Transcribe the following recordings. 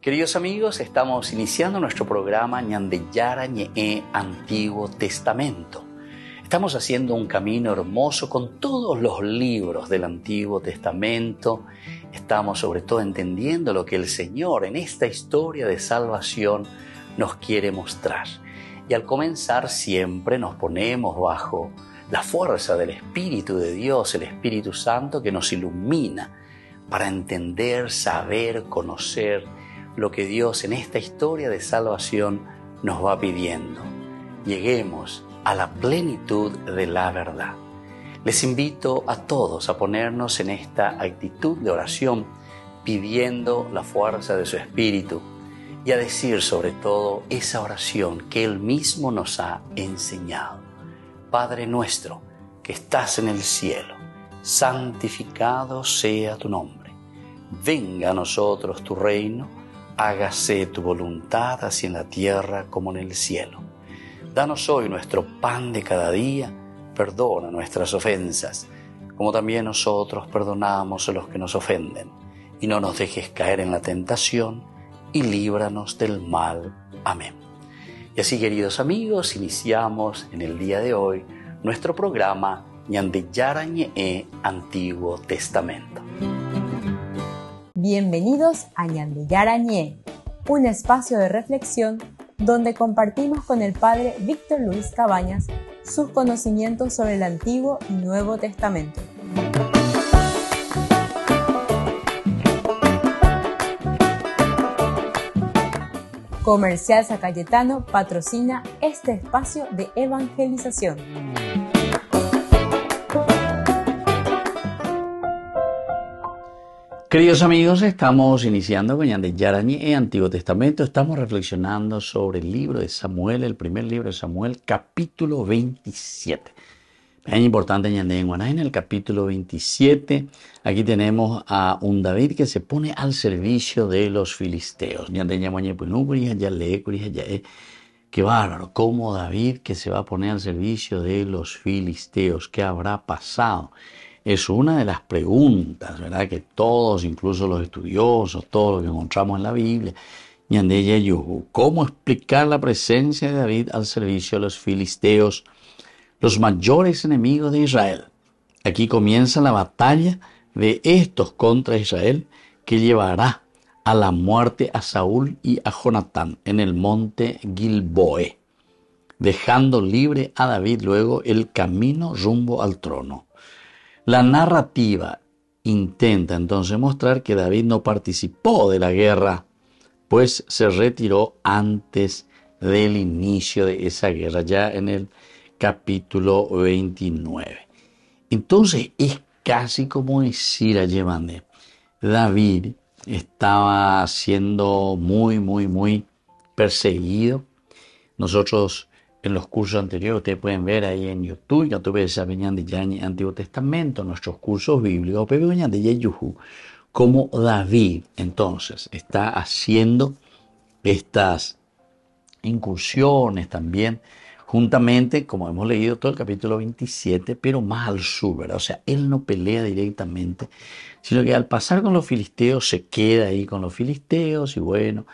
Queridos amigos, estamos iniciando nuestro programa Ñandeyara Ñe'e Antiguo Testamento. Estamos haciendo un camino hermoso con todos los libros del Antiguo Testamento. Estamos sobre todo entendiendo lo que el Señor en esta historia de salvación nos quiere mostrar. Y al comenzar siempre nos ponemos bajo la fuerza del Espíritu de Dios, el Espíritu Santo que nos ilumina para entender, saber, conocer lo que Dios en esta historia de salvación nos va pidiendo. Lleguemos a la plenitud de la verdad. Les invito a todos a ponernos en esta actitud de oración, pidiendo la fuerza de su Espíritu y a decir sobre todo esa oración que Él mismo nos ha enseñado. Padre nuestro, que estás en el cielo, santificado sea tu nombre. Venga a nosotros tu reino. Hágase tu voluntad así en la tierra como en el cielo. Danos hoy nuestro pan de cada día. Perdona nuestras ofensas, como también nosotros perdonamos a los que nos ofenden. Y no nos dejes caer en la tentación, y líbranos del mal. Amén. Y así, queridos amigos, iniciamos en el día de hoy nuestro programa Ñandeyara Ñe'e Antiguo Testamento. Bienvenidos a Ñandeyara Ñe'e, un espacio de reflexión donde compartimos con el Padre Víctor Luis Cabañas sus conocimientos sobre el Antiguo y Nuevo Testamento. Comercial San Cayetano patrocina este espacio de evangelización. Queridos amigos, estamos iniciando con Ñandeyara Ñe'e Antiguo Testamento. Estamos reflexionando sobre el libro de Samuel, el primer libro de Samuel, capítulo 27. Es importante en el capítulo 27. Aquí tenemos a un David que se pone al servicio de los filisteos. Qué bárbaro, cómo David que se va a poner al servicio de los filisteos. ¿Qué habrá pasado? Es una de las preguntas, ¿verdad? Que todos, incluso los estudiosos, todo lo que encontramos en la Biblia, ¿cómo explicar la presencia de David al servicio de los filisteos, los mayores enemigos de Israel? Aquí comienza la batalla de estos contra Israel que llevará a la muerte a Saúl y a Jonatán en el monte Gilboe, dejando libre a David luego el camino rumbo al trono. La narrativa intenta entonces mostrar que David no participó de la guerra, pues se retiró antes del inicio de esa guerra, ya en el capítulo 29. Entonces es casi como decir a Yevande, David estaba siendo muy perseguido. Nosotros en los cursos anteriores, ustedes pueden ver ahí en YouTube, ya tuve esa Ñandeyara Ñe'e Antiguo Testamento, nuestros cursos bíblicos, pero como David entonces está haciendo estas incursiones también, juntamente, como hemos leído todo el capítulo 27, pero más al sur, ¿verdad? O sea, él no pelea directamente, sino que al pasar con los filisteos se queda ahí con los filisteos y bueno,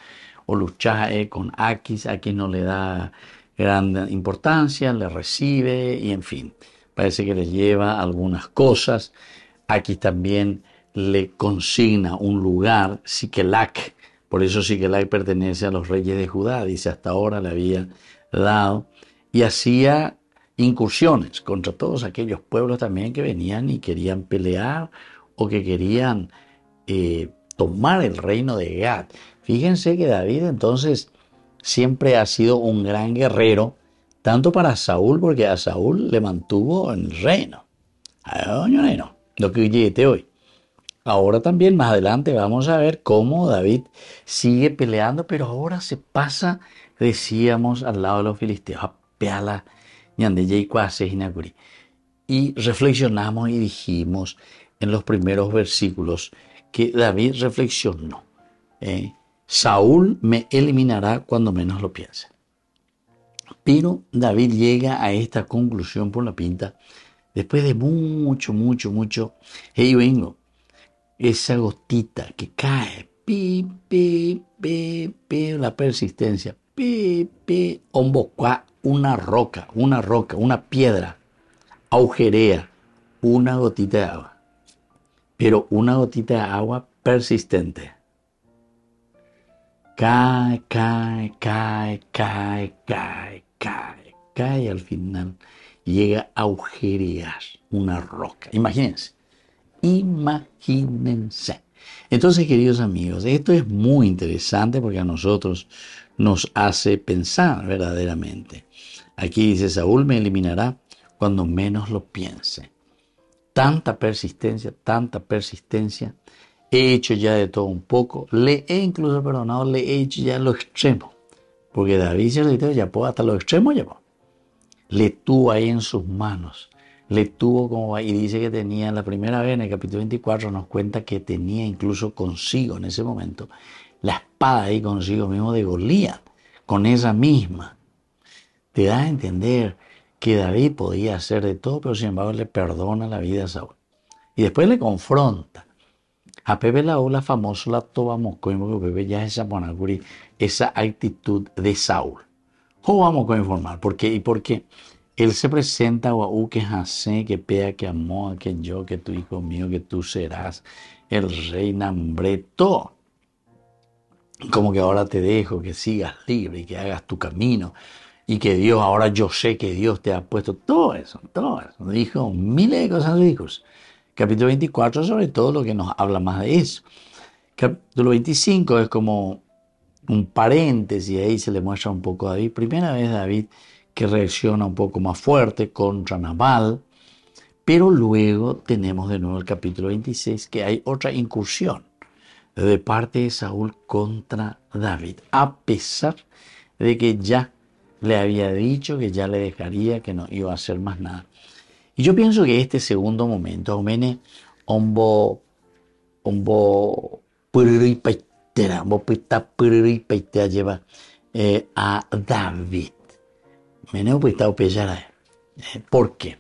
o lucha con Aquis no le da gran importancia, le recibe y en fin, parece que le lleva algunas cosas. Aquí también le consigna un lugar, Siquelac, por eso Siquelac pertenece a los reyes de Judá, dice hasta ahora le había dado, y hacía incursiones contra todos aquellos pueblos también que venían y querían pelear o que querían tomar el reino de Gad. Fíjense que David entonces siempre ha sido un gran guerrero, tanto para Saúl, porque a Saúl le mantuvo en el reino. Lo que llegué hoy. Ahora también, más adelante, vamos a ver cómo David sigue peleando, pero ahora se pasa, decíamos, al lado de los filisteos. Y reflexionamos y dijimos en los primeros versículos que David reflexionó. Saúl me eliminará cuando menos lo piense. Pero David llega a esta conclusión por la pinta después de mucho, esa gotita que cae, la persistencia. Ombocua, una roca, una piedra, agujerea una gotita de agua. Pero una gotita de agua persistente. Cae, y al final llega a agujerear una roca. Imagínense. Entonces, queridos amigos, esto es muy interesante porque a nosotros nos hace pensar verdaderamente. Aquí dice, Saúl me eliminará cuando menos lo piense. Tanta persistencia. He hecho ya de todo un poco. Le he incluso perdonado, le he hecho ya lo extremo. Porque David se ya puede hasta lo extremo ya. Le tuvo ahí en sus manos. Le tuvo como, y dice que tenía, la primera vez en el capítulo 24 nos cuenta que tenía incluso consigo en ese momento la espada ahí consigo mismo de Goliat, con esa misma. Te da a entender que David podía hacer de todo, pero sin embargo le perdona la vida a Saúl. Y después le confronta. A Pepe la ola famoso la tobamocoin, porque Pepe ya es esa actitud de Saúl. ¿Cómo vamos a informar? ¿Por qué? Y porque él se presenta a que hace, que pea, que amó, que yo, que tu hijo mío, que tú serás el rey Nambreto. Como que ahora te dejo, que sigas libre y que hagas tu camino. Y que Dios, ahora yo sé que Dios te ha puesto todo eso. Dijo miles de cosas en sus discursos. Capítulo 24, sobre todo lo que nos habla más de eso. Capítulo 25 es como un paréntesis, ahí se le muestra un poco a David. Primera vez David que reacciona un poco más fuerte contra Nabal, pero luego tenemos de nuevo el capítulo 26 que hay otra incursión de parte de Saúl contra David, a pesar de que ya le había dicho que ya le dejaría, que no iba a hacer más nada. Y yo pienso que este segundo momento, Omene, ombo lleva a David. ¿Por qué?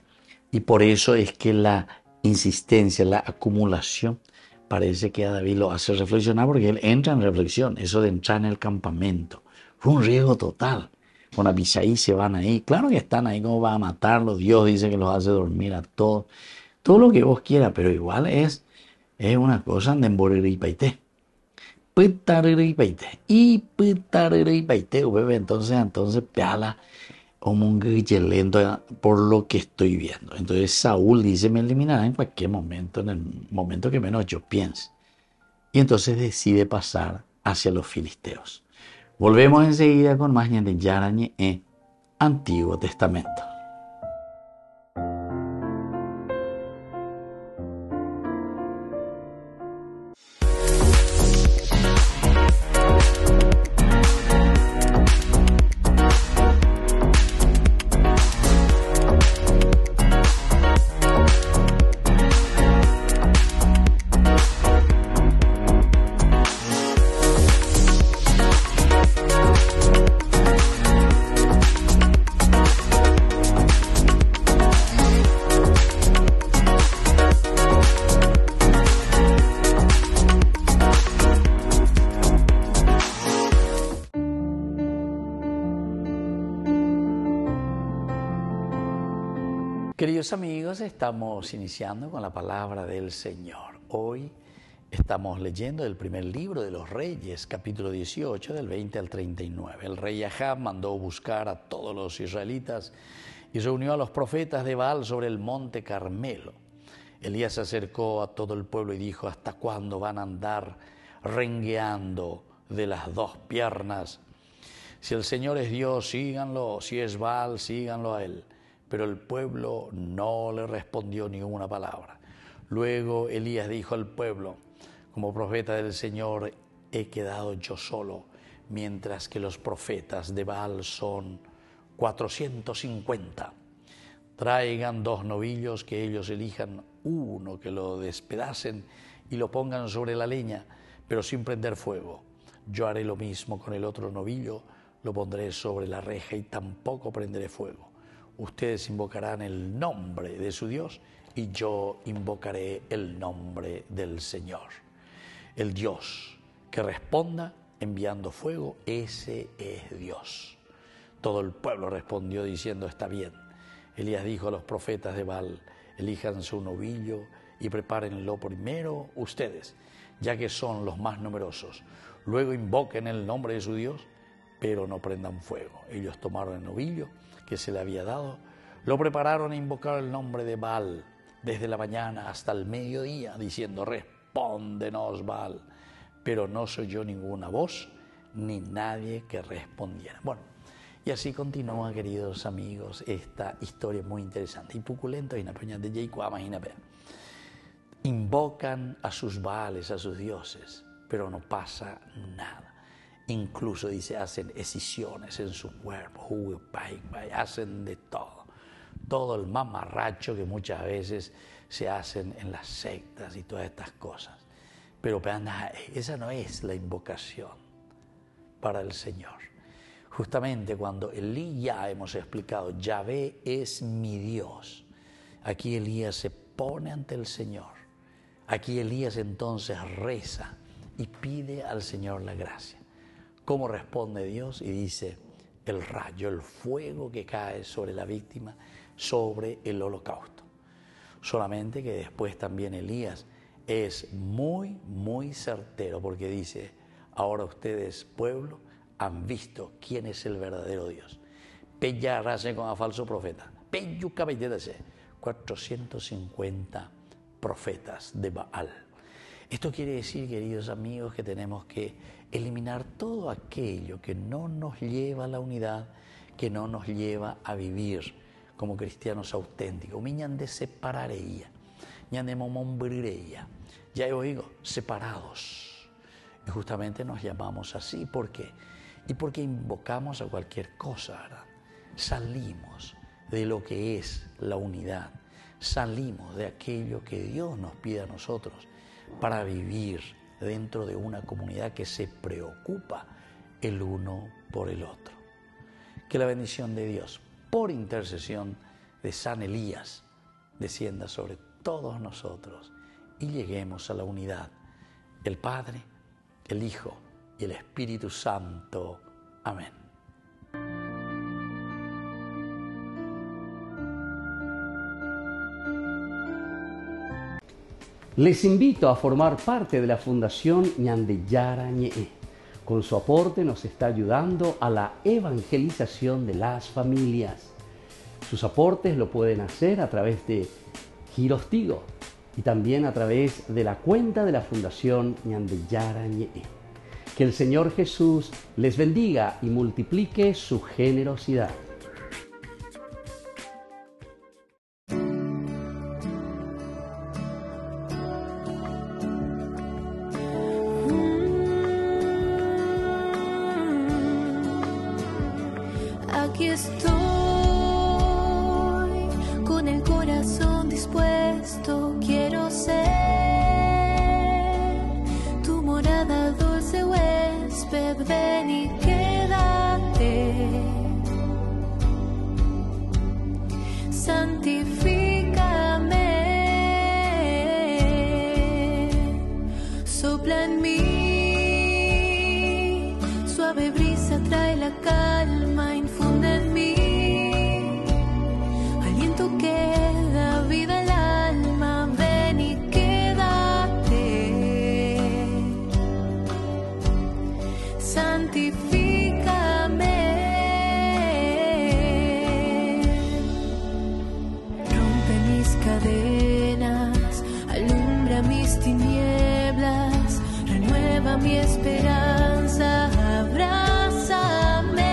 Y por eso es que la insistencia, la acumulación, parece que a David lo hace reflexionar, porque él entra en reflexión, eso de entrar en el campamento. Fue un riesgo total. Con Abisai se van ahí. Claro que están ahí como va a matarlos. Dios dice que los hace dormir a todos. Todo lo que vos quieras, pero igual es una cosa de emboriripaité. Y entonces peala por lo que estoy viendo. Entonces Saúl dice, me eliminará en cualquier momento, en el momento que menos yo piense. Y entonces decide pasar hacia los filisteos. Volvemos enseguida con más de Yarañe en Antiguo Testamento. Queridos amigos, estamos iniciando con la palabra del Señor. Hoy estamos leyendo el primer libro de los Reyes, capítulo 18, del 20 al 39. El rey Ahab mandó buscar a todos los israelitas y reunió a los profetas de Baal sobre el monte Carmelo. Elías se acercó a todo el pueblo y dijo, ¿hasta cuándo van a andar rengueando de las dos piernas? Si el Señor es Dios, síganlo. Si es Baal, síganlo a él. Pero el pueblo no le respondió ni una palabra. Luego Elías dijo al pueblo, como profeta del Señor he quedado yo solo, mientras que los profetas de Baal son 450. Traigan 2 novillos, que ellos elijan uno, que lo despedacen y lo pongan sobre la leña, pero sin prender fuego. Yo haré lo mismo con el otro novillo, lo pondré sobre la reja y tampoco prenderé fuego. Ustedes invocarán el nombre de su Dios y yo invocaré el nombre del Señor. El Dios que responda enviando fuego, ese es Dios. Todo el pueblo respondió diciendo, está bien. Elías dijo a los profetas de Baal, elíjanse un novillo y prepárenlo primero ustedes, ya que son los más numerosos. Luego invoquen el nombre de su Dios, pero no prendan fuego. Ellos tomaron el novillo que se le había dado, lo prepararon e invocaron el nombre de Baal desde la mañana hasta el mediodía, diciendo, respóndenos, Baal. Pero no se oyó ninguna voz, ni nadie que respondiera. Bueno, y así continúa, queridos amigos, esta historia muy interesante. Y puculento y napeña de Jacob, imagínate. Invocan a sus Baales, a sus dioses, pero no pasa nada. Incluso, dice, hacen escisiones en su cuerpo, hacen de todo. Todo el mamarracho que muchas veces se hacen en las sectas y todas estas cosas. Pero esa no es la invocación para el Señor. Justamente cuando Elías, hemos explicado, Yahvé es mi Dios. Aquí Elías se pone ante el Señor. Aquí Elías entonces reza y pide al Señor la gracia. ¿Cómo responde Dios? Y dice, el rayo, el fuego que cae sobre la víctima, sobre el holocausto. Solamente que después también Elías es muy, muy certero, porque dice, ahora ustedes, pueblo, han visto quién es el verdadero Dios. Pellarase con a falso profeta. Peyuca 450 profetas de Baal. Esto quiere decir, queridos amigos, que tenemos que eliminar todo aquello que no nos lleva a la unidad, que no nos lleva a vivir como cristianos auténticos. Miñan de separareía, ñan de mombreía. Ya yo digo, separados. Y justamente nos llamamos así. ¿Por qué? Y porque invocamos a cualquier cosa, ¿verdad? Salimos de lo que es la unidad. Salimos de aquello que Dios nos pide a nosotros para vivir dentro de una comunidad que se preocupa el uno por el otro. Que la bendición de Dios, por intercesión de San Elías, descienda sobre todos nosotros y lleguemos a la unidad, el Padre, el Hijo y el Espíritu Santo. Amén. Les invito a formar parte de la Fundación Ñandeyara Ñe'e. Con su aporte nos está ayudando a la evangelización de las familias. Sus aportes lo pueden hacer a través de Giros Tigo y también a través de la cuenta de la Fundación Ñandeyara Ñe'e. Que el Señor Jesús les bendiga y multiplique su generosidad. Aquí estoy con el corazón dispuesto, quiero ser tu morada, dulce huésped, ven y quédate. Santifícame, sopla en mí, suave brisa trae la calma, infunde en mí aliento que da vida al alma, ven y quédate. Santifícame, rompe mis cadenas, alumbra mis tinieblas, renueva mi esperanza, abrázame,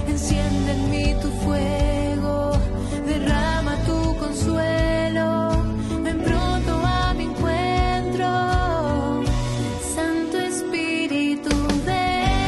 enciende en mí tu fuego, derrama tu consuelo, ven pronto a mi encuentro, Santo Espíritu, ven.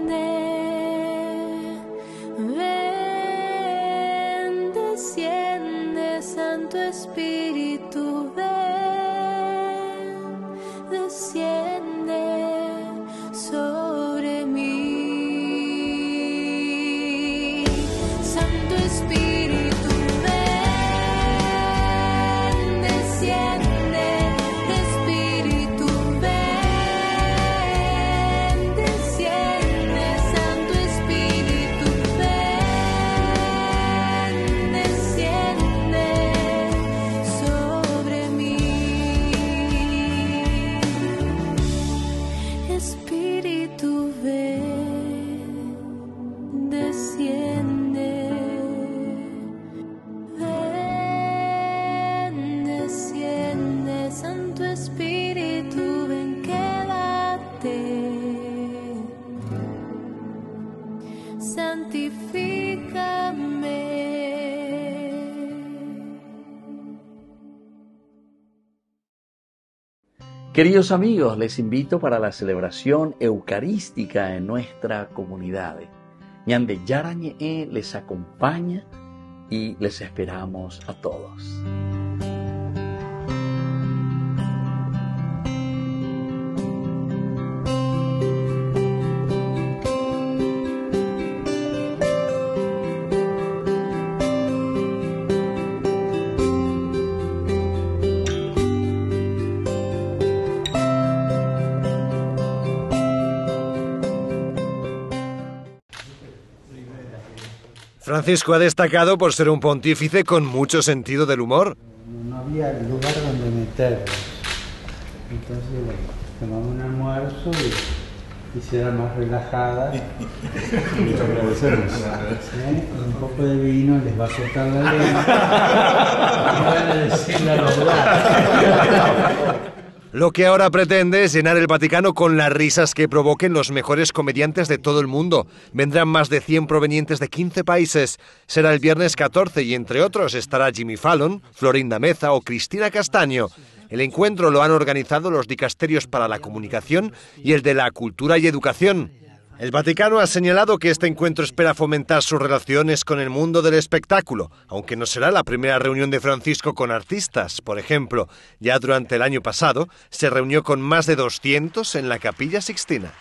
ven, desciende, Santo Espíritu, ven, desciende sobre mí. Santo Espíritu, ven, desciende, Espíritu, ven, desciende, Santo Espíritu, ven, desciende sobre mí. Espíritu, ven, desciende, ven, desciende, Santo Espíritu, ven, quédate, santifícame. Queridos amigos, les invito para la celebración eucarística en nuestra comunidad. Ñande Yarañe les acompaña y les esperamos a todos. Francisco ha destacado por ser un pontífice con mucho sentido del humor. No había lugar donde meterlos. Entonces, bueno, tomamos un almuerzo y se era más relajada. Muchas agradecemos. Un poco de vino les va a soltar la lengua. Y van a decir la verdad. Lo que ahora pretende es llenar el Vaticano con las risas que provoquen los mejores comediantes de todo el mundo. Vendrán más de 100 provenientes de 15 países. Será el viernes 14 y entre otros estará Jimmy Fallon, Florinda Meza o Cristina Castaño. El encuentro lo han organizado los dicasterios para la comunicación y el de la cultura y educación. El Vaticano ha señalado que este encuentro espera fomentar sus relaciones con el mundo del espectáculo, aunque no será la primera reunión de Francisco con artistas. Por ejemplo, ya durante el año pasado se reunió con más de 200 en la Capilla Sixtina.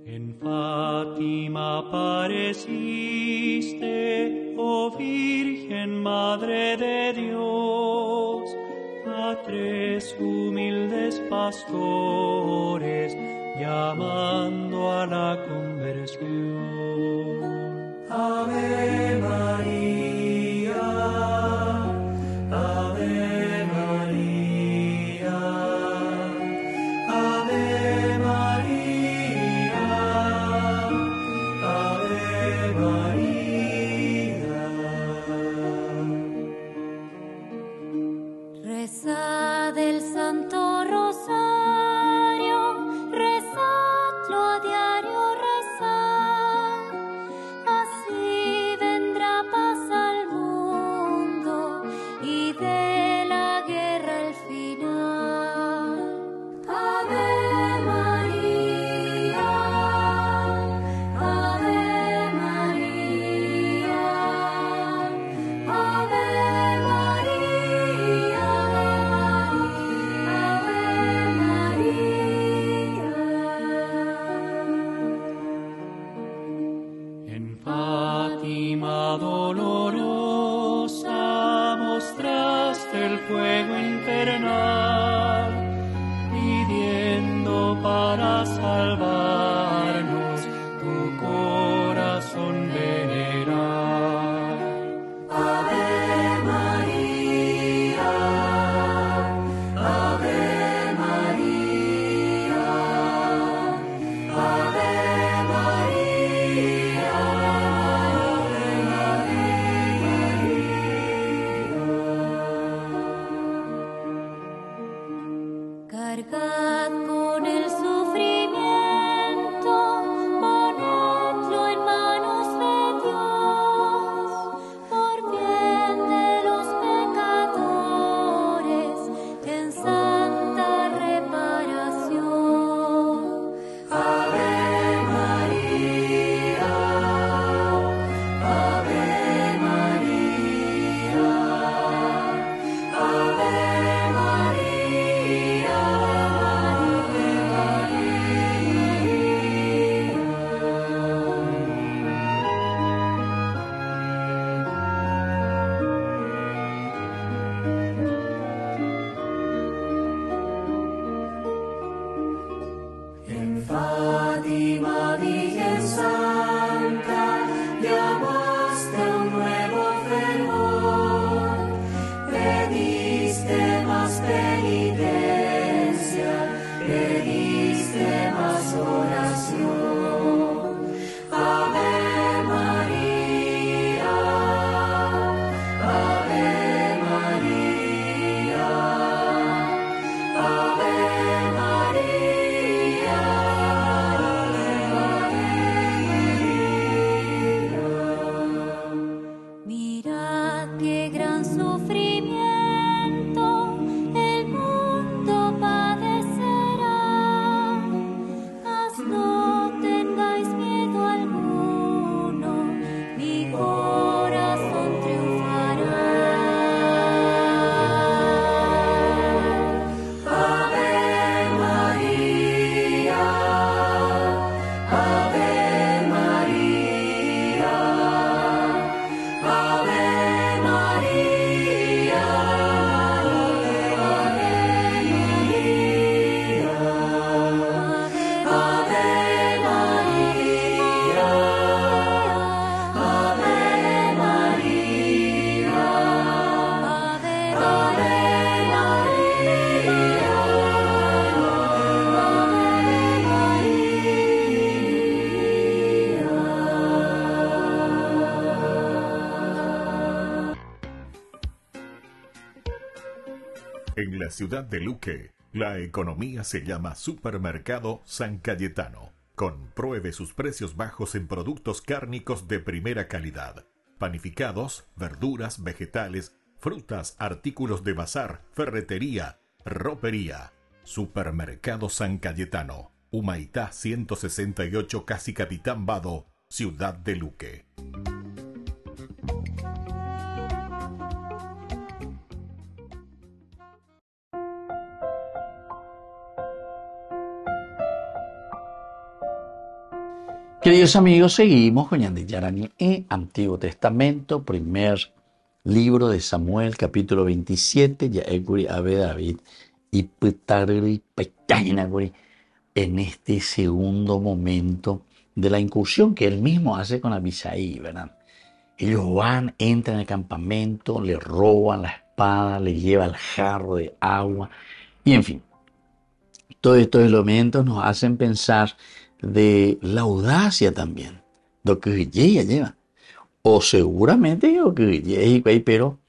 En Fátima apareciste, oh Virgen Madre de Dios, a 3 humildes pastores llamando a la conversión. Ave María, Ave María, Ave María, Ave María. Rezad el Santo Rosario, rezadlo a diario, rezad. Así vendrá paz al mundo y de la guerra el final. Ave María, Ave María, Ave María, Ave María. En Fátima dolorosa mostraste el fuego infernal, pidiendo para salvarnos tu corazón venerar. Ave María, Ave María, Ave María, Ave María. penitencia, pediste más oración. Ave María, Ave María, Ave María, mirad qué gran sufrimiento el mundo padecerá, mas no tengáis miedo alguno, mi corazón triunfará. Ave María, Ave María, Ave María, Ave María, Ave María, Ave María, En la ciudad de Luque, la economía se llama Supermercado San Cayetano. Compruebe sus precios bajos en productos cárnicos de primera calidad. Panificados, verduras, vegetales, frutas, artículos de bazar, ferretería, ropería. Supermercado San Cayetano, Humaitá 168, Casi Capitán Vado, ciudad de Luque. Queridos amigos, seguimos con Ñande Yarañe, Antiguo Testamento, primer libro de Samuel, capítulo 27, ya Ave David y Petagri Pecainaguri, en este segundo momento de la incursión que él mismo hace con Abisai, ¿verdad? Ellos van, entran al campamento, le roban la espada, le lleva el jarro de agua, y en fin, todos estos elementos nos hacen pensar de la audacia también, lo que ella lleva, o seguramente lo que ella, pero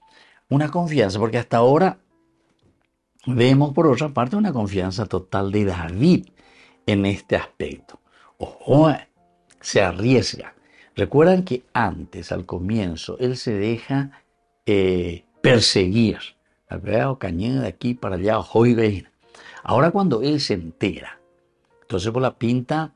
una confianza, porque hasta ahora vemos por otra parte una confianza total de David en este aspecto. Ojo, se arriesga. Recuerdan que antes, al comienzo, él se deja perseguir, o cañón de aquí para allá, ahora cuando él se entera, entonces por la pinta,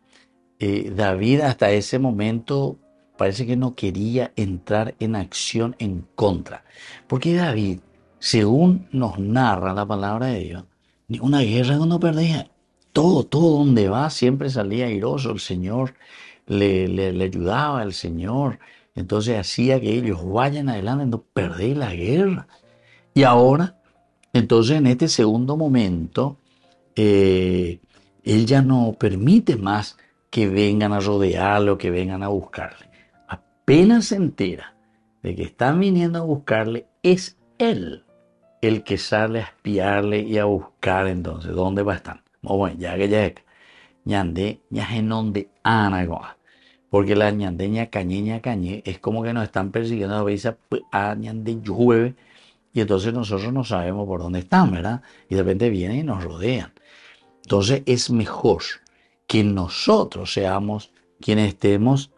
David hasta ese momento parece que no quería entrar en acción en contra. Porque David, según nos narra la palabra de Dios, ni una guerra no perdía. Todo donde va siempre salía airoso. El Señor le ayudaba, el Señor. Entonces hacía que ellos vayan adelante, no perdéis la guerra. Y ahora, entonces en este segundo momento, él ya no permite más que vengan a rodearlo, que vengan a buscarle. Apenas se entera de que están viniendo a buscarle, es él el que sale a espiarle y a buscar entonces dónde va a estar. Bueno, ya ñande ñajenonde anagoa, porque la ñande ñacañé es como que nos están persiguiendo a veces a ñande llueve y entonces nosotros no sabemos por dónde están, ¿verdad? Y de repente vienen y nos rodean. Entonces es mejor que nosotros seamos quienes estemos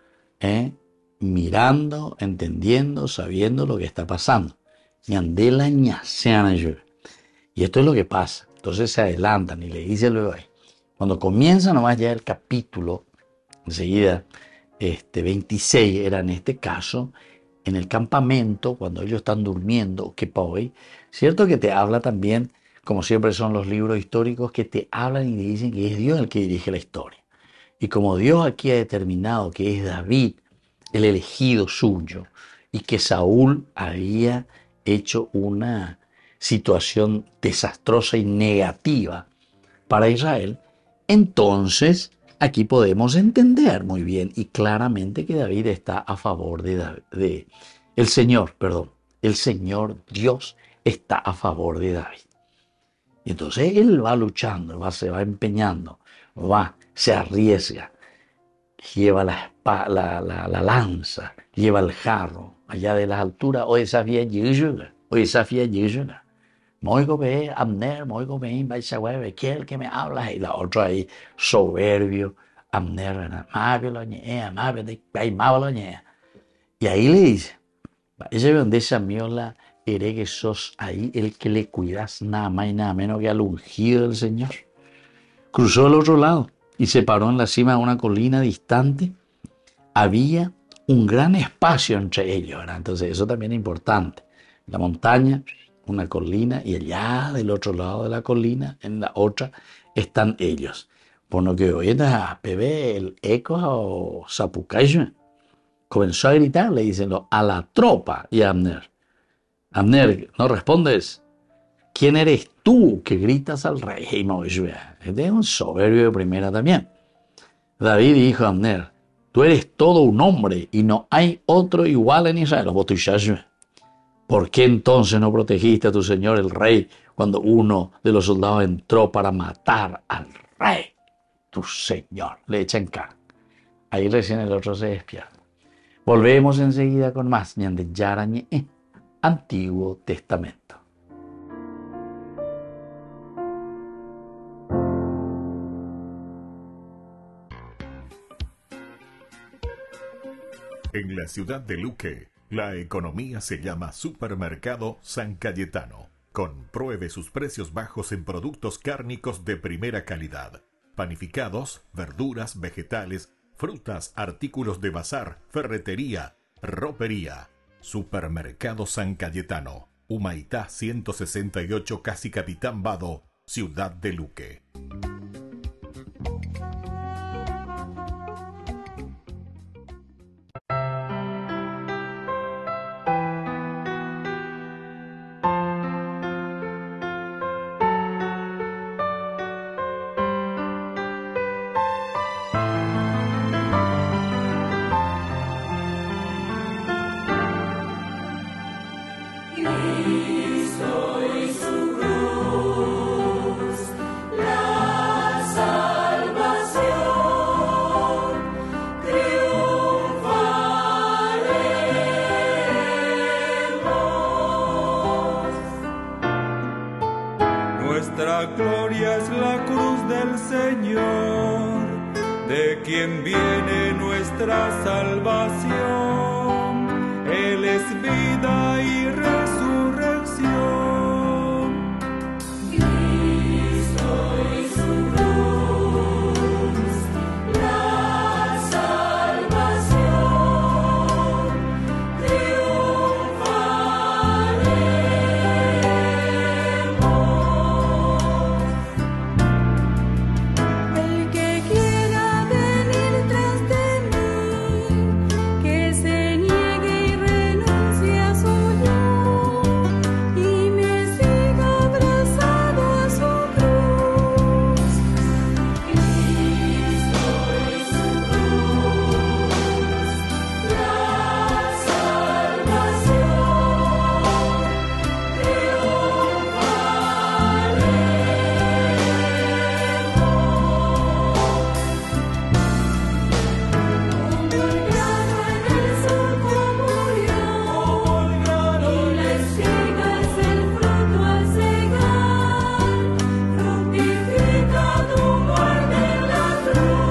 mirando, entendiendo, sabiendo lo que está pasando. Ñandela ñaseana llueve. Y esto es lo que pasa. Entonces se adelantan y le dice luego ahí. Cuando comienza nomás ya el capítulo, enseguida, 26 era en este caso, en el campamento, cuando ellos están durmiendo, que para hoy, cierto que te habla también, como siempre son los libros históricos, que te hablan y te dicen que es Dios el que dirige la historia. Y como Dios aquí ha determinado que es David el elegido suyo y que Saúl había hecho una situación desastrosa y negativa para Israel, entonces aquí podemos entender muy bien y claramente que David está a favor el Señor Dios está a favor de David. Y entonces él va luchando, se va empeñando, se arriesga, lleva la lanza, lleva el jarro, allá de las alturas, hoy desafía Yishuga. Moigo ve Abner, moigo ve Baishahueve, ¿quién es el que me habla? Y la otra ahí, soberbio, Abner, y ahí le dice, ella donde esa miola, eres que sos ahí el que le cuidas nada más y nada menos que al ungido del Señor. Cruzó al otro lado y se paró en la cima de una colina distante. Había un gran espacio entre ellos, ¿verdad? Entonces eso también es importante. La montaña, una colina, y allá del otro lado de la colina, en la otra, están ellos. Por lo que hoy el eco o Zapucayo comenzó a gritar, le dicen a la tropa y a Abner. Abner, no respondes. ¿Quién eres tú que gritas al rey? Este es un soberbio de primera también. David dijo a Abner, tú eres todo un hombre y no hay otro igual en Israel. ¿Por qué entonces no protegiste a tu señor el rey cuando uno de los soldados entró para matar al rey? Tu señor, le echan cara. Ahí recién el otro se despierta. Volvemos enseguida con más Ñande Yarañe, Antiguo Testamento. En la ciudad de Luque, la economía se llama Supermercado San Cayetano. Compruebe sus precios bajos en productos cárnicos de primera calidad. Panificados, verduras, vegetales, frutas, artículos de bazar, ferretería, ropería. Supermercado San Cayetano, Humaitá 168, Casi Capitán Vado, Ciudad de Luque. Nuestra gloria es la cruz del Señor, de quien viene nuestra salvación. Él es vida y resurrección. Cristo y su cruz, la salvación, el que quiera venir tras de mí, que se niegue y renuncie a su yo, y me siga abrazado a su cruz. Cristo y su cruz, la salvación, como el grano en el surco murió, y la espiga es el fruto al segar, fructifica tu muerte en la cruz.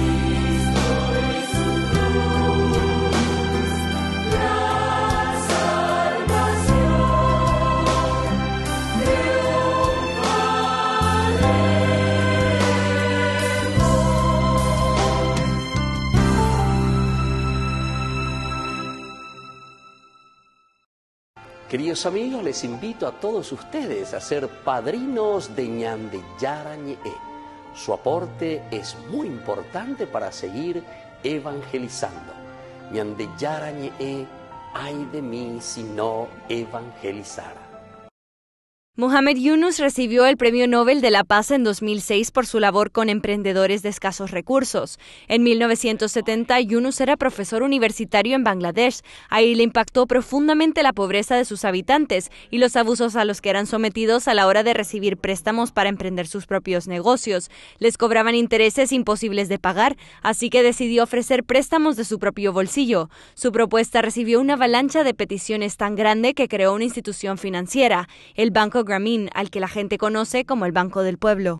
Cristo y su cruz, la Queridos amigos, les invito a todos ustedes a ser padrinos de Ñande Yarañe. Su aporte es muy importante para seguir evangelizando. Ñande Yarañe, ay de mí si no evangelizara. Muhammad Yunus recibió el Premio Nobel de la Paz en 2006 por su labor con emprendedores de escasos recursos. En 1970, Yunus era profesor universitario en Bangladesh. Ahí le impactó profundamente la pobreza de sus habitantes y los abusos a los que eran sometidos a la hora de recibir préstamos para emprender sus propios negocios. Les cobraban intereses imposibles de pagar, así que decidió ofrecer préstamos de su propio bolsillo. Su propuesta recibió una avalancha de peticiones tan grande que creó una institución financiera, el Banco Grameen, al que la gente conoce como el Banco del Pueblo.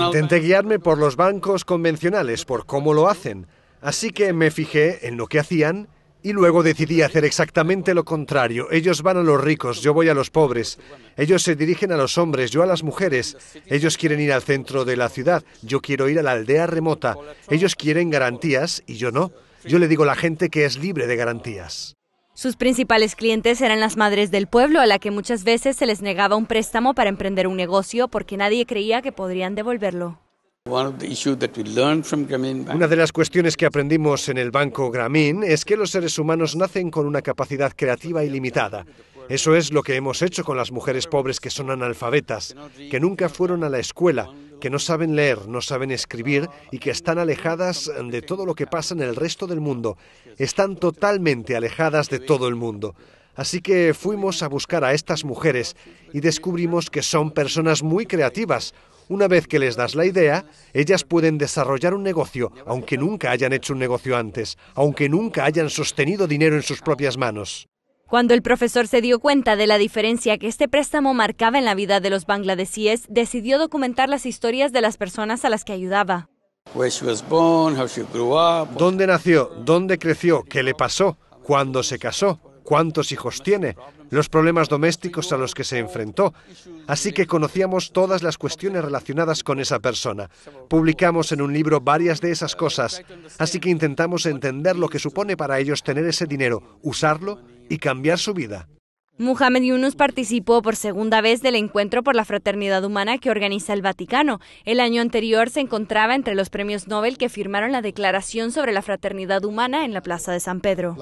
Intenté guiarme por los bancos convencionales, por cómo lo hacen. Así que me fijé en lo que hacían y luego decidí hacer exactamente lo contrario. Ellos van a los ricos, yo voy a los pobres. Ellos se dirigen a los hombres, yo a las mujeres. Ellos quieren ir al centro de la ciudad, yo quiero ir a la aldea remota. Ellos quieren garantías y yo no. Yo le digo a la gente que es libre de garantías. Sus principales clientes eran las madres del pueblo, a la que muchas veces se les negaba un préstamo para emprender un negocio porque nadie creía que podrían devolverlo. Una de las cuestiones que aprendimos en el Banco Grameen es que los seres humanos nacen con una capacidad creativa ilimitada. Eso es lo que hemos hecho con las mujeres pobres que son analfabetas, que nunca fueron a la escuela, que no saben leer, no saben escribir y que están alejadas de todo lo que pasa en el resto del mundo. Están totalmente alejadas de todo el mundo. Así que fuimos a buscar a estas mujeres y descubrimos que son personas muy creativas. Una vez que les das la idea, ellas pueden desarrollar un negocio, aunque nunca hayan hecho un negocio antes, aunque nunca hayan sostenido dinero en sus propias manos. Cuando el profesor se dio cuenta de la diferencia que este préstamo marcaba en la vida de los bangladesíes, decidió documentar las historias de las personas a las que ayudaba. ¿Dónde nació? ¿Dónde creció? ¿Qué le pasó? ¿Cuándo se casó? ¿Cuántos hijos tiene? Los problemas domésticos a los que se enfrentó. Así que conocíamos todas las cuestiones relacionadas con esa persona. Publicamos en un libro varias de esas cosas. Así que intentamos entender lo que supone para ellos tener ese dinero, usarlo y cambiar su vida. Muhammad Yunus participó por segunda vez del Encuentro por la Fraternidad Humana que organiza el Vaticano. El año anterior se encontraba entre los premios Nobel que firmaron la Declaración sobre la Fraternidad Humana en la Plaza de San Pedro.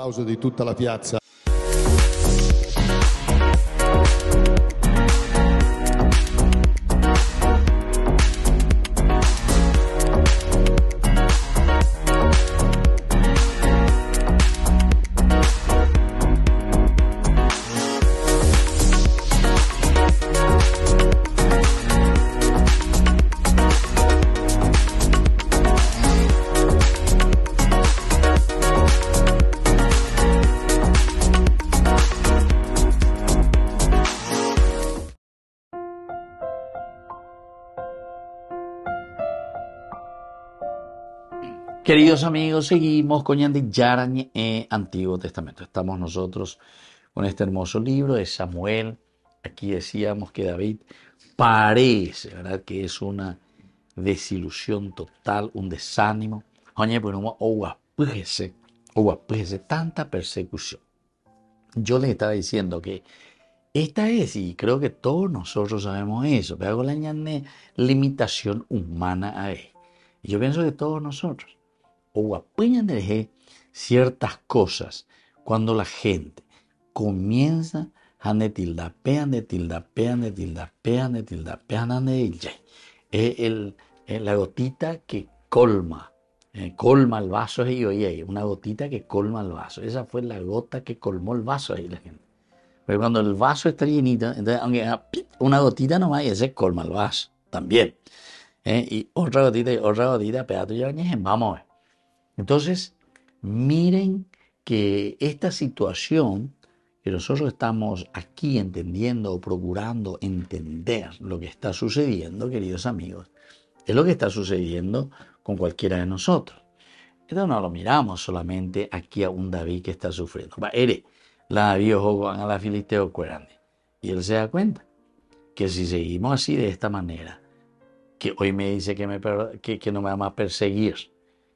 Queridos amigos, seguimos con Ñandi Yarañe Antiguo Testamento. Estamos nosotros con este hermoso libro de Samuel. Aquí decíamos que David parece, ¿verdad?, que es una desilusión total, un desánimo. Oye, pero tanta persecución. Yo les estaba diciendo que esta es, y creo que todos nosotros sabemos eso, pero hago la limitación humana a él. Y yo pienso que todos nosotros, o apoyan de ciertas cosas, cuando la gente comienza a la gotita que colma el vaso ahí, una gotita que colma el vaso. Esa fue la gota que colmó el vaso ahí la gente. Pero cuando el vaso está llenito, entonces aunque una gotita nomás, y ese colma el vaso también. Y otra gotita, pedazo de bañeje, vamos a ver. Entonces, miren que esta situación que nosotros estamos aquí entendiendo o procurando entender lo que está sucediendo, queridos amigos, es lo que está sucediendo con cualquiera de nosotros. Esto no lo miramos solamente aquí a un David que está sufriendo. La David a la filisteo cuerande. Y él se da cuenta que si seguimos así de esta manera, que hoy me dice que no me va a perseguir,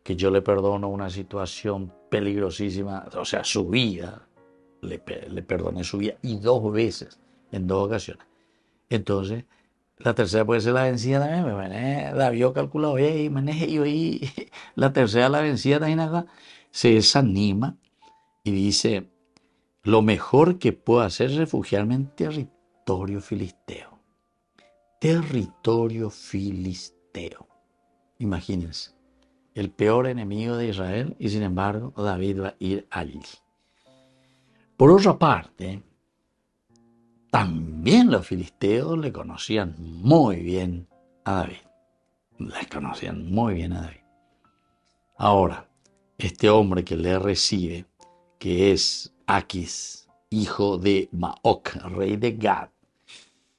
que yo le perdono una situación peligrosísima, o sea, su vida, le perdoné su vida, y 2 veces, en 2 ocasiones. Entonces, la tercera puede ser la vencida también. David calculado, y la tercera la vencida también acá, se desanima y dice, lo mejor que puedo hacer es refugiarme en territorio filisteo. Territorio filisteo. Imagínense, el peor enemigo de Israel, y sin embargo David va a ir allí. Por otra parte, también los filisteos le conocían muy bien a David. Le conocían muy bien a David. Ahora, este hombre que le recibe, que es Aquis, hijo de Maoc, rey de Gad,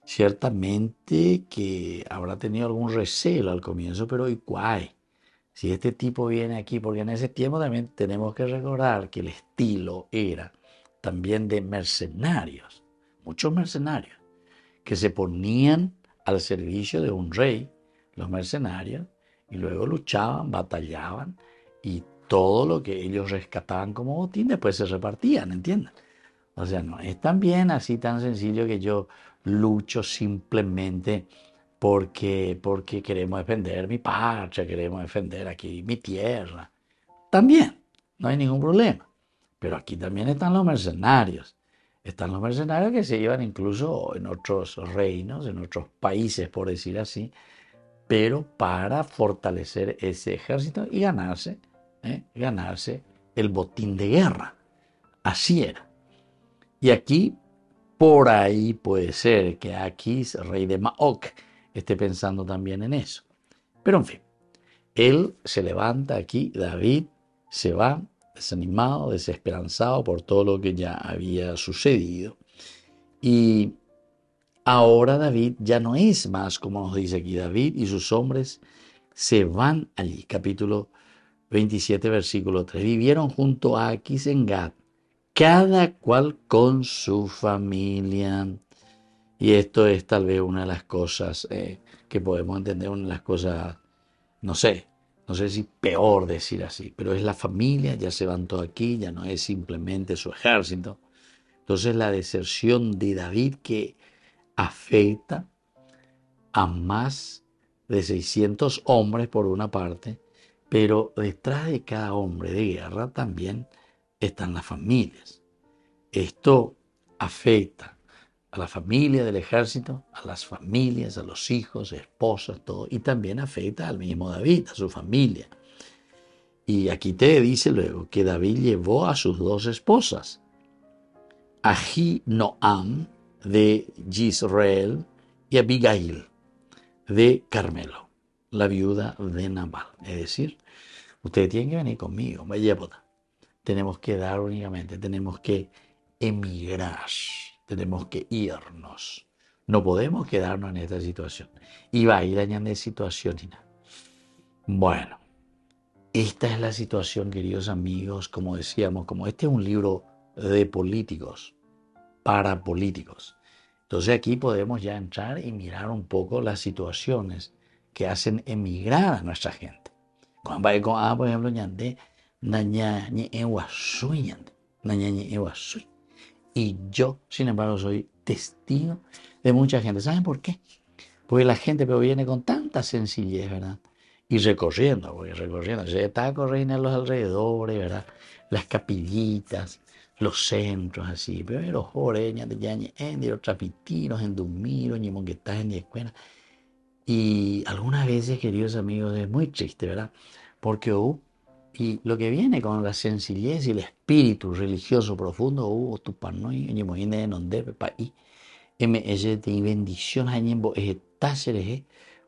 ciertamente que habrá tenido algún recelo al comienzo, pero igual, si este tipo viene aquí, porque en ese tiempo también tenemos que recordar que el estilo era también de mercenarios, muchos mercenarios, que se ponían al servicio de un rey, los mercenarios, y luego luchaban, batallaban, y todo lo que ellos rescataban como botín después se repartían, ¿entienden? O sea, no es también así tan sencillo que yo lucho simplemente porque queremos defender mi patria, queremos defender aquí mi tierra. También, no hay ningún problema. Pero aquí también están los mercenarios. Están los mercenarios que se iban incluso en otros reinos, en otros países, por decir así, pero para fortalecer ese ejército y ganarse el botín de guerra. Así era. Y aquí, por ahí puede ser que Aquis, rey de Maoc, esté pensando también en eso. Pero en fin, él se levanta aquí, David se va desanimado, desesperanzado por todo lo que ya había sucedido. Y ahora David ya no es más, como nos dice aquí, David y sus hombres se van allí. Capítulo 27, versículo 3. Vivieron junto a Aquis en Gad, cada cual con su familia. Y esto es tal vez una de las cosas que podemos entender, una de las cosas, no sé si peor decir así, pero es la familia, ya se van todos aquí, ya no es simplemente su ejército. Entonces la deserción de David que afecta a más de 600 hombres por una parte, pero detrás de cada hombre de guerra también están las familias. Esto afecta a la familia del ejército, a las familias, a los hijos, esposas, todo, y también afecta al mismo David, a su familia. Y aquí te dice luego que David llevó a sus 2 esposas, Ahinoam de Jezreel y Abigail de Carmelo, la viuda de Nabal. Es decir, ustedes tienen que venir conmigo, tenemos que dar únicamente, tenemos que emigrar, tenemos que irnos. No podemos quedarnos en esta situación. Y va a ir añadiendo situación y nada. Bueno, esta es la situación, queridos amigos, como decíamos, como este es un libro de políticos, para políticos. Entonces aquí podemos ya entrar y mirar un poco las situaciones que hacen emigrar a nuestra gente. Cuando va con por ejemplo, ñande, y yo, sin embargo, soy testigo de mucha gente. ¿Saben por qué? Porque la gente viene con tanta sencillez, ¿verdad? Y recorriendo, se está corriendo en los alrededores, ¿verdad? Las capillitas, los centros, así, pero los oreñas de yañe, los trapitinos, en Dumiro, ni monguetas en escuela. Y algunas veces, queridos amigos, es muy triste, ¿verdad? Porque y lo que viene con la sencillez y el espíritu religioso profundo, tu panoi, ni moine de nonde, paí, ms de bendición, añembo,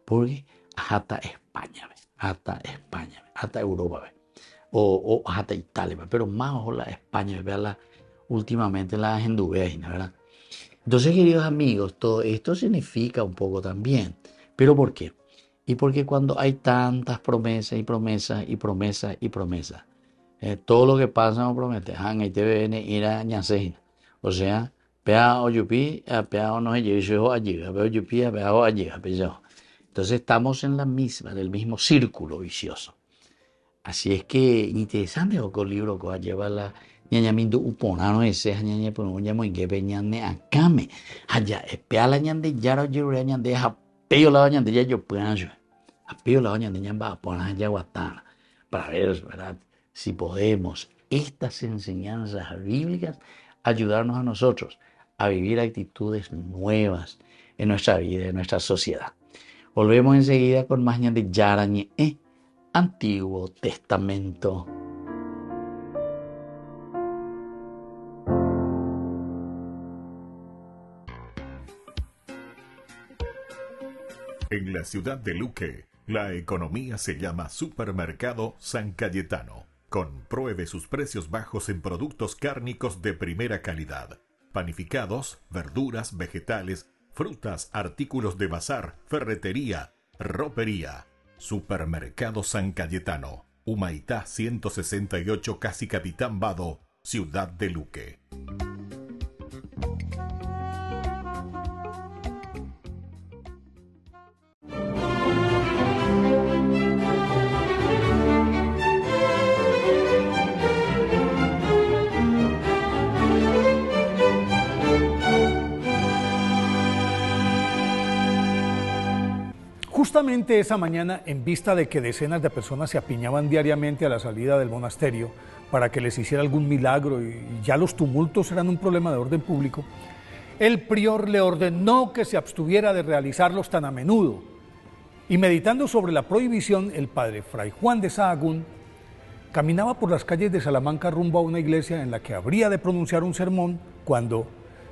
porque hasta España, hasta Europa, o hasta Italia, pero más ojo la España, veanla últimamente la enduveina, ¿verdad? Entonces, queridos amigos, todo esto significa un poco también. ¿Pero por qué? Y porque cuando hay tantas promesas y promesas y promesas y promesas, todo lo que pasa no promete, ahí te viene ir a ñaseina. O sea, pea o yupi, pea o no yo allí, pea yupi, pea o allí, entonces estamos en el mismo círculo vicioso. Así es que interesante o con libro que lleva la ñañamindo uponano ese ñañe pues un llamo que peñane acame allá espea la ñande yaro yure ñande apeo la ñande ya yo puedan yo apeo la ñande ñamba poner allá guatana para ver, ¿verdad?, si podemos estas enseñanzas bíblicas ayudarnos a nosotros a vivir actitudes nuevas en nuestra vida, en nuestra sociedad. Volvemos enseguida con más de Yarañe, Antiguo Testamento. En la ciudad de Luque, la economía se llama Supermercado San Cayetano. Compruebe sus precios bajos en productos cárnicos de primera calidad. Panificados, verduras, vegetales, frutas, artículos de bazar, ferretería, ropería. Supermercado San Cayetano, Humaitá 168, Casi Capitán Vado, ciudad de Luque. Justamente esa mañana, en vista de que decenas de personas se apiñaban diariamente a la salida del monasterio para que les hiciera algún milagro y ya los tumultos eran un problema de orden público, el prior le ordenó que se abstuviera de realizarlos tan a menudo. Y meditando sobre la prohibición, el padre Fray Juan de Sahagún caminaba por las calles de Salamanca rumbo a una iglesia en la que habría de pronunciar un sermón cuando,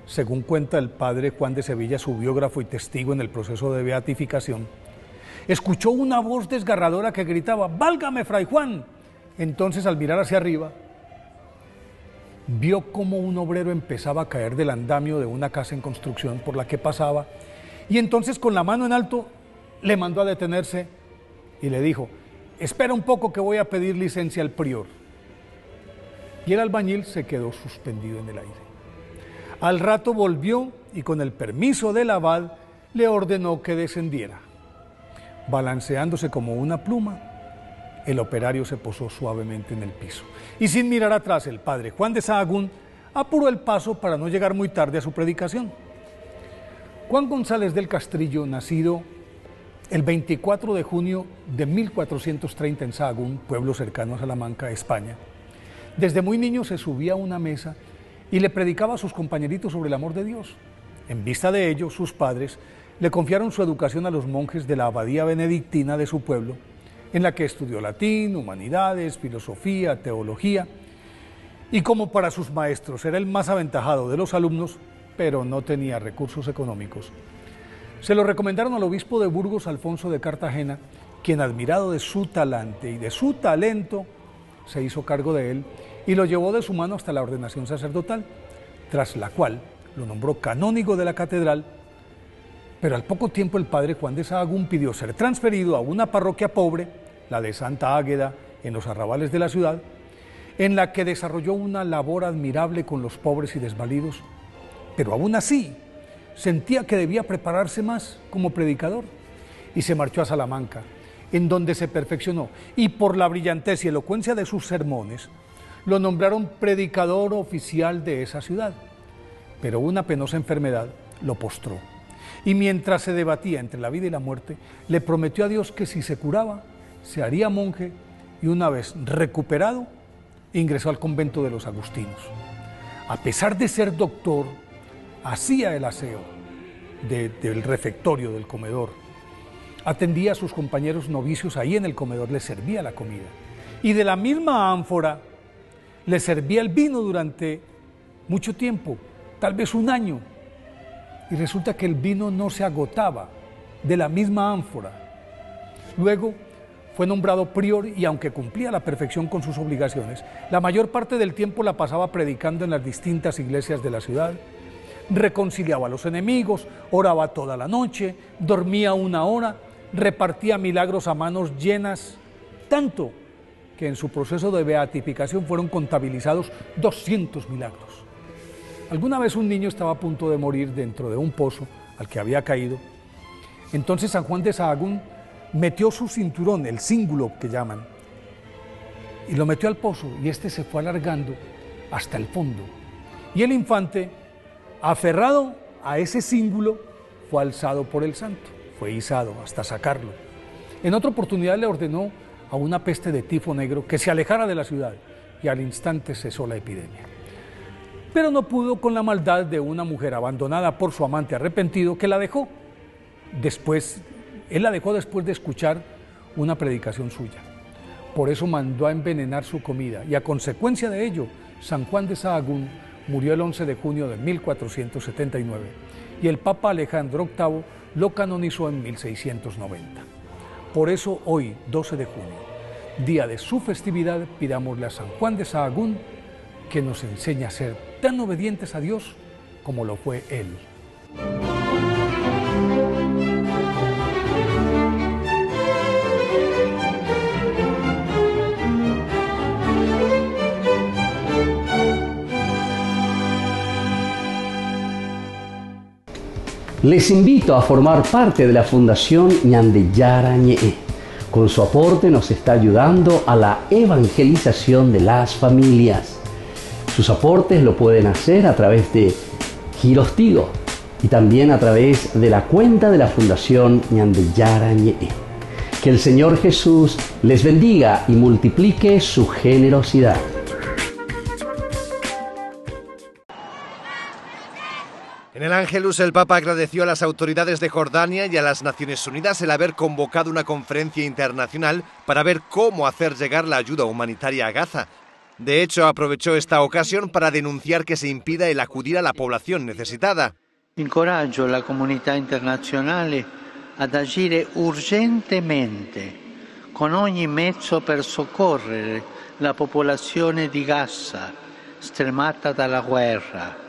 según cuenta el padre Juan de Sevilla, su biógrafo y testigo en el proceso de beatificación, escuchó una voz desgarradora que gritaba: ¡Válgame, Fray Juan! Entonces, al mirar hacia arriba, vio cómo un obrero empezaba a caer del andamio de una casa en construcción por la que pasaba, y entonces, con la mano en alto, le mandó a detenerse y le dijo: espera un poco que voy a pedir licencia al prior. Y el albañil se quedó suspendido en el aire. Al rato volvió y, con el permiso del abad, le ordenó que descendiera. Balanceándose como una pluma, el operario se posó suavemente en el piso. Y sin mirar atrás, el padre Juan de Sahagún apuró el paso para no llegar muy tarde a su predicación. Juan González del Castrillo, nacido el 24 de junio de 1430 en Sahagún, pueblo cercano a Salamanca, España, desde muy niño se subía a una mesa y le predicaba a sus compañeritos sobre el amor de Dios. En vista de ello, sus padres le confiaron su educación a los monjes de la abadía benedictina de su pueblo, en la que estudió latín, humanidades, filosofía, teología, y como para sus maestros era el más aventajado de los alumnos, pero no tenía recursos económicos, se lo recomendaron al obispo de Burgos, Alfonso de Cartagena, quien, admirado de su talante y de su talento, se hizo cargo de él y lo llevó de su mano hasta la ordenación sacerdotal, tras la cual lo nombró canónigo de la catedral. Pero al poco tiempo el padre Juan de Sahagún pidió ser transferido a una parroquia pobre, la de Santa Águeda, en los arrabales de la ciudad, en la que desarrolló una labor admirable con los pobres y desvalidos, pero aún así sentía que debía prepararse más como predicador y se marchó a Salamanca, en donde se perfeccionó, y por la brillantez y elocuencia de sus sermones lo nombraron predicador oficial de esa ciudad. Pero una penosa enfermedad lo postró, y mientras se debatía entre la vida y la muerte, le prometió a Dios que si se curaba, se haría monje, y una vez recuperado, ingresó al convento de los agustinos. A pesar de ser doctor, hacía el aseo del refectorio, del comedor, atendía a sus compañeros novicios ahí en el comedor, les servía la comida, y de la misma ánfora les servía el vino durante mucho tiempo, tal vez un año, y resulta que el vino no se agotaba de la misma ánfora. Luego fue nombrado prior y, aunque cumplía a la perfección con sus obligaciones, la mayor parte del tiempo la pasaba predicando en las distintas iglesias de la ciudad, reconciliaba a los enemigos, oraba toda la noche, dormía una hora, repartía milagros a manos llenas, tanto que en su proceso de beatificación fueron contabilizados 200 milagros. Alguna vez un niño estaba a punto de morir dentro de un pozo al que había caído. Entonces San Juan de Sahagún metió su cinturón, el cíngulo que llaman, y lo metió al pozo, y este se fue alargando hasta el fondo. Y el infante, aferrado a ese cíngulo, fue alzado por el santo, fue izado hasta sacarlo. En otra oportunidad le ordenó a una peste de tifo negro que se alejara de la ciudad, y al instante cesó la epidemia. pero no pudo con la maldad de una mujer abandonada por su amante arrepentido que la dejó. Él la dejó después de escuchar una predicación suya. Por eso mandó a envenenar su comida y a consecuencia de ello, San Juan de Sahagún murió el 11 de junio de 1479 y el Papa Alejandro VIII lo canonizó en 1690. Por eso hoy, 12 de junio, día de su festividad, pidámosle a San Juan de Sahagún que nos enseñe a ser tan obedientes a Dios como lo fue él. Les invito a formar parte de la Fundación Ñandeyara Ñe'e. Con su aporte nos está ayudando a la evangelización de las familias. Sus aportes lo pueden hacer a través de Giros Tigo y también a través de la cuenta de la Fundación Ñandeyara Ñe'e. Que el Señor Jesús les bendiga y multiplique su generosidad. En el Ángelus, el Papa agradeció a las autoridades de Jordania y a las Naciones Unidas el haber convocado una conferencia internacional para ver cómo hacer llegar la ayuda humanitaria a Gaza. De hecho, aprovechó esta ocasión para denunciar que se impida el acudir a la población necesitada. Incoraggio la comunità internazionale ad agire urgentemente con ogni mezzo per soccorrere la popolazione di Gaza, stremata dalla guerra.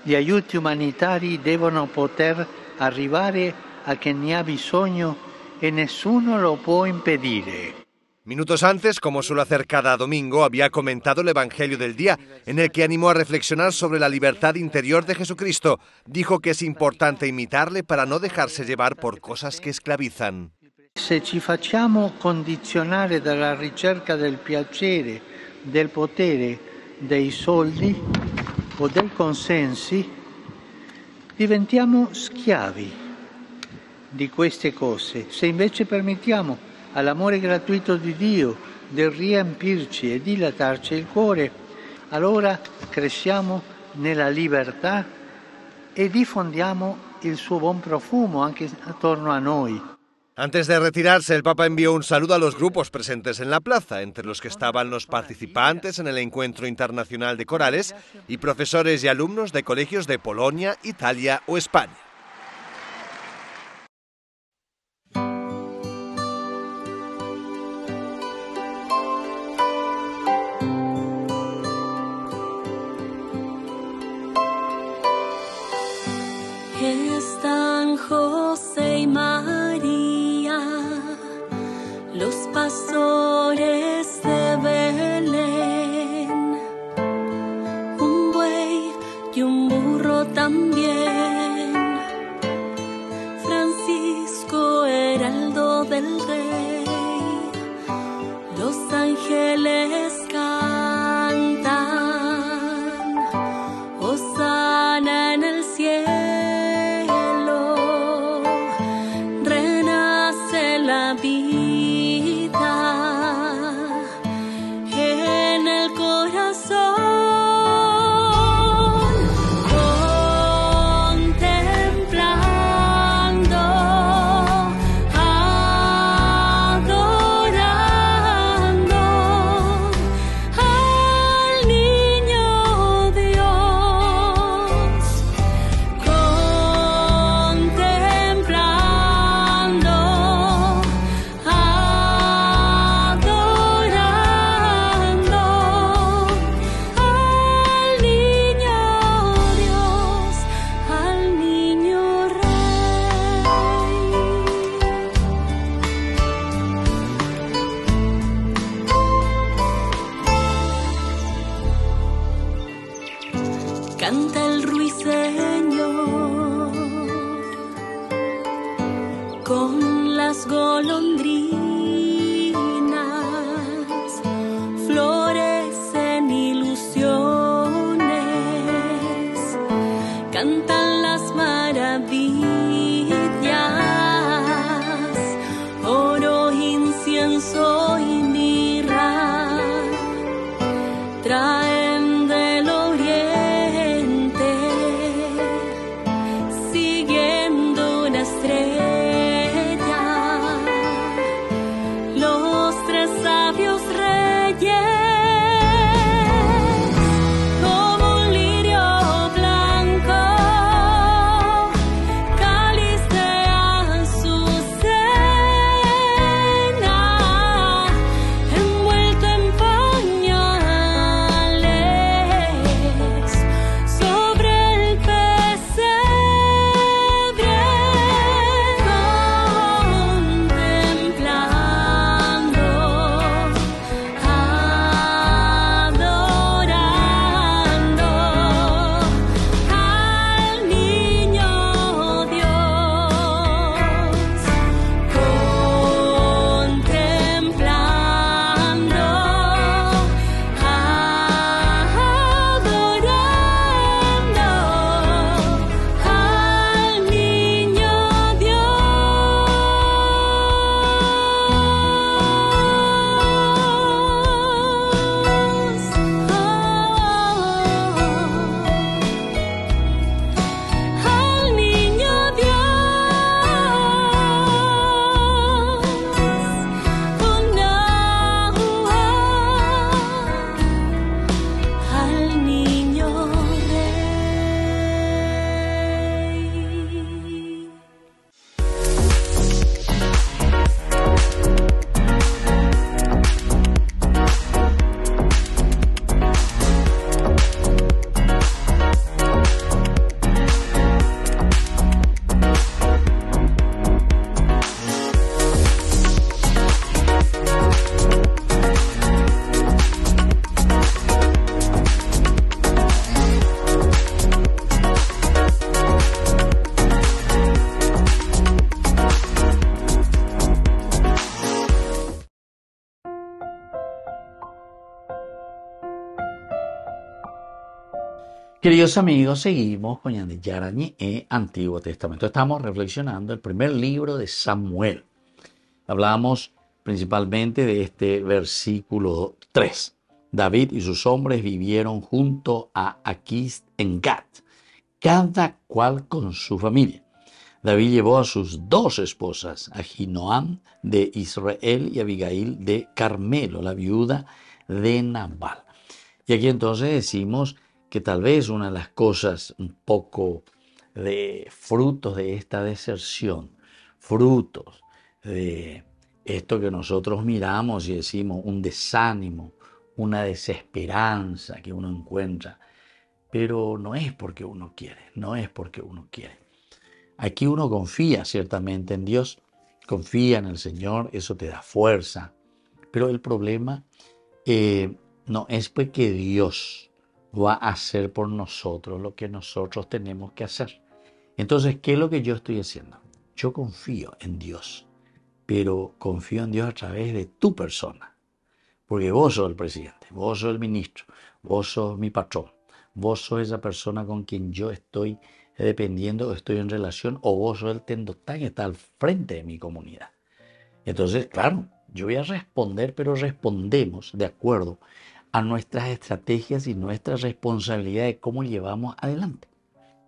Gli aiuti umanitari devono poter arrivare a chi ne ha bisogno e nessuno lo può impedire. Minutos antes, como suele hacer cada domingo, había comentado el Evangelio del día, en el que animó a reflexionar sobre la libertad interior de Jesucristo. Dijo que es importante imitarle para no dejarse llevar por cosas que esclavizan. Se ci facciamo condizionare dalla ricerca del piacere, del potere, dei soldi o del consensi, diventiamo schiavi di queste cose. Se invece permettiamo all'amore gratuito di Dio di riempirci e dilatarci il cuore, allora cresciamo nella libertà e diffondiamo il suo buon profumo anche attorno a noi. Antes de retirarse, el Papa envió un saludo a los grupos presentes en la plaza, entre los que estaban los participantes en el Encuentro Internacional de Corales y profesores y alumnos de colegios de Polonia, Italia o España. Están José y María, los pastores de Belén, un buey y un burro también, Francisco heraldo del rey, los ángeles cantan, hosana en el cielo. Canta el ruiseñor con las golondrinas, florecen ilusiones, cantan las maravillas, oro, incienso y mirra, traen del oriente Queridos amigos, seguimos con Yarañé Antiguo Testamento. Estamos reflexionando el primer libro de Samuel. Hablamos principalmente de este versículo 3. David y sus hombres vivieron junto a Aquis en Gat, cada cual con su familia. David llevó a sus 2 esposas, Ahinoam de Israel y Abigail de Carmelo, la viuda de Nabal. Y aquí entonces decimos que tal vez una de las cosas un poco de frutos de esta deserción, frutos de esto que nosotros miramos y decimos un desánimo, una desesperanza que uno encuentra, pero no es porque uno quiere, no es porque uno quiere. Aquí uno confía ciertamente en Dios, confía en el Señor, eso te da fuerza, pero el problema no es pues que Dios va a hacer por nosotros lo que nosotros tenemos que hacer. Entonces, ¿qué es lo que yo estoy haciendo? Yo confío en Dios, pero confío en Dios a través de tu persona. Porque vos sos el presidente, vos sos el ministro, vos sos mi patrón, vos sos esa persona con quien yo estoy dependiendo, estoy en relación, o vos sos el tendotán que está al frente de mi comunidad. Entonces, claro, yo voy a responder, pero respondemos de acuerdo a nuestras estrategias y nuestra responsabilidad de cómo llevamos adelante.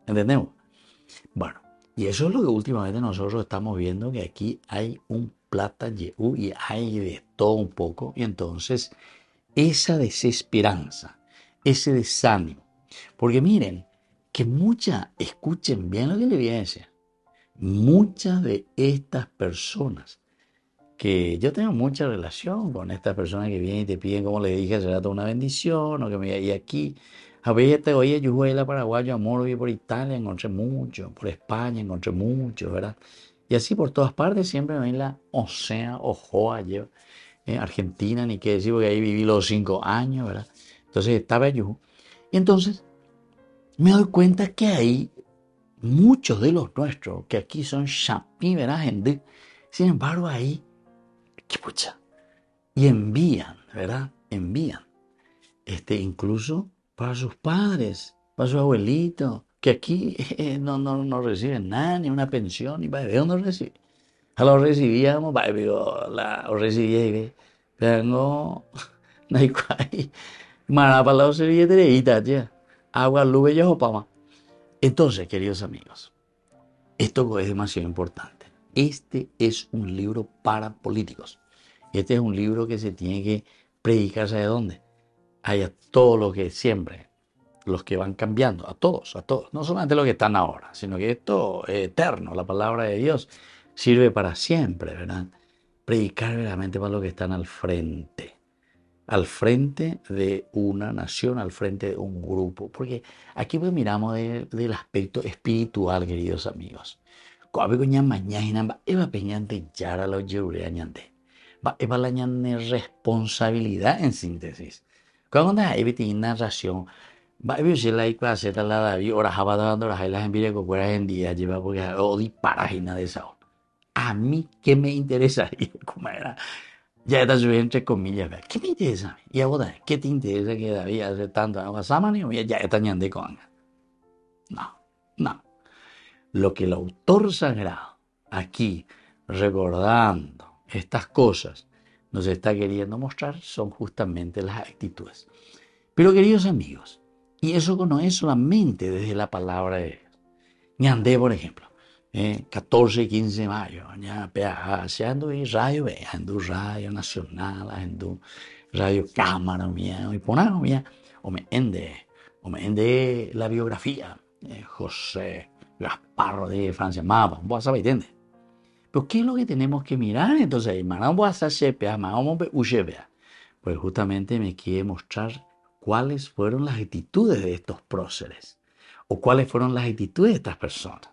¿Entendemos? Bueno, y eso es lo que últimamente nosotros estamos viendo, que aquí hay un plata y hay de todo un poco. Y entonces, esa desesperanza, ese desánimo. Porque miren, que escuchen bien lo que les voy a decir. Muchas de estas personas, que yo tengo mucha relación con estas personas que vienen y te piden, como les dije hace rato, una bendición, o que me y aquí. A veces, oye, yo jugué la Paraguay, amor, y por Italia encontré mucho, por España encontré mucho, ¿verdad? Y así por todas partes siempre me ven la Osea, Ojoa, Argentina, ni qué decir, porque ahí viví los 5 años, ¿verdad? Entonces estaba yo. Y entonces me doy cuenta que hay muchos de los nuestros, que aquí son chapí, ¿verdad? Gente. Sin embargo, ahí, qué pucha, y envían, ¿verdad? Envían, incluso para sus padres, para sus abuelitos, que aquí no reciben nada, ni una pensión, ni para dónde reciben. A lo recibíamos, o recibía y ve, vengo, no hay cual, mara para la servilletería, ya, agua, luz, y pama. Entonces, queridos amigos, esto es demasiado importante. Este es un libro para políticos. Este es un libro que se tiene que predicar, ¿sabe dónde? Hay todo lo que siempre, los que van cambiando, a todos, no solamente los que están ahora, sino que esto es eterno, la palabra de Dios sirve para siempre, ¿verdad? Predicar verdaderamente para los que están al frente de una nación, al frente de un grupo, porque aquí pues miramos del aspecto espiritual, queridos amigos. Eva la responsabilidad en síntesis. Cuando hay una narración, va a ver la clase de la David, ahora jaba dando las las envidias que fuera en día, lleva porque odi página de esa. A mí, ¿qué me interesaría? ¿Cómo era? Ya está subiendo entre comillas, ¿qué me interesa? Y ahora, ¿qué te interesa que David hace tanto? Ya está ñande con. No. Lo que el autor sagrado, aquí, recordando estas cosas, nos está queriendo mostrar son justamente las actitudes. Pero queridos amigos, y eso no es solamente desde la palabra de Dios. Ñandé, por ejemplo, 14 y 15 de mayo, se ando en radio nacional, ando radio cámara, y ponamos, o me ende la biografía, José Gasparro de Francia, mapa, vos sabés, ¿entiendes? Pero ¿qué es lo que tenemos que mirar? Entonces, hermano, pues justamente me quiere mostrar cuáles fueron las actitudes de estos próceres, o cuáles fueron las actitudes de estas personas.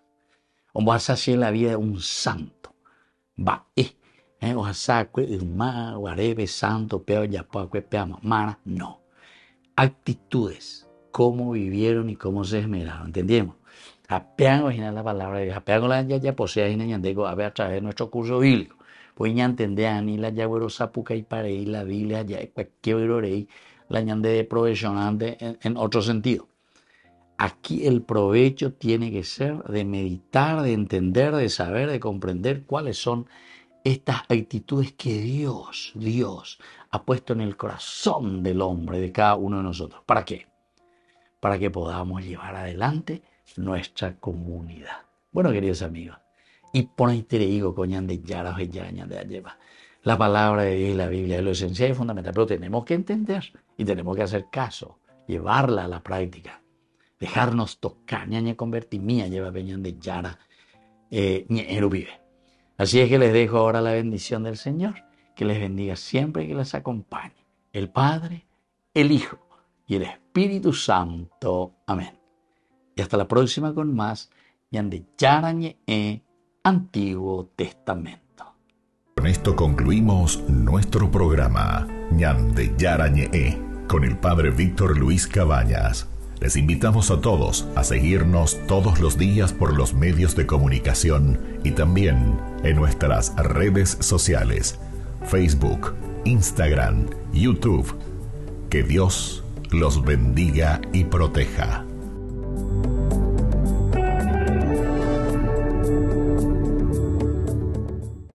O vas a hacer la vida de un santo. O santo, no. Actitudes, cómo vivieron y cómo se esmeraron. ¿Entendemos? Apean original la palabra de Dios. Apean la ya posee y ñandego a ver a través de nuestro curso bíblico. Pues ya entender ni la ya sapuca y para y la Biblia ya cualquier orey la ñande de profesional en otro sentido. Aquí el provecho tiene que ser de meditar, de entender, de saber, de comprender cuáles son estas actitudes que Dios ha puesto en el corazón del hombre, de cada uno de nosotros. ¿Para qué? Para que podamos llevar adelante nuestra comunidad. Bueno, queridos amigos, y por ahí te digo, coñan de yara, de lleva. La palabra de Dios y la Biblia es lo esencial y fundamental, pero tenemos que entender y tenemos que hacer caso, llevarla a la práctica, dejarnos tocar, ñaña convertir, mía lleva peñan de yara, ñero vive. Así es que les dejo ahora la bendición del Señor, que les bendiga siempre y que les acompañe. El Padre, el Hijo y el Espíritu Santo. Amén. Y hasta la próxima con más ñande yarañe Antiguo Testamento. Con esto concluimos nuestro programa ñande yarañe con el Padre Víctor Luis Cabañas. Les invitamos a todos a seguirnos todos los días por los medios de comunicación y también en nuestras redes sociales, Facebook, Instagram, YouTube. Que Dios los bendiga y proteja.